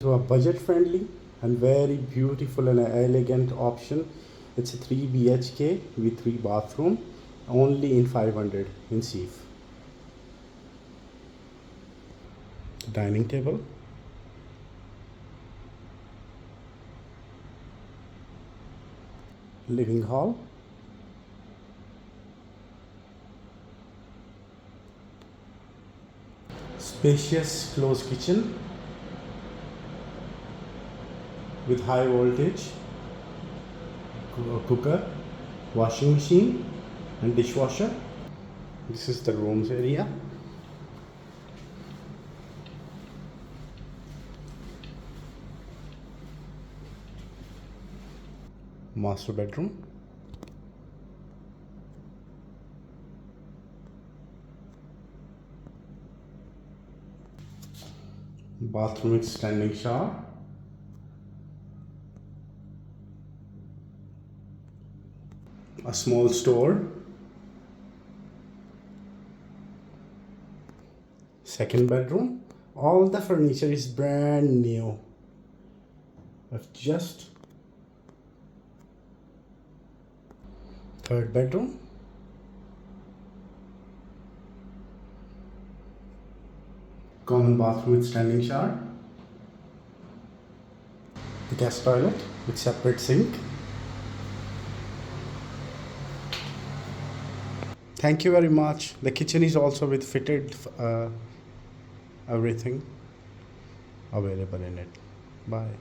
To a budget friendly and very beautiful and elegant option. It's a 3 BHK with 3 bathroom, only in 500 in SEEF. Dining table, living hall, spacious closed kitchen with high voltage cooker, washing machine and dishwasher. This is the rooms area. Master bedroom. Bathroom with standing shower. A small store. Second bedroom. All the furniture is brand new. I've just third bedroom. Common bathroom with standing shower. The guest toilet with separate sink. Thank you very much. The kitchen is also with fitted everything available in it. Bye.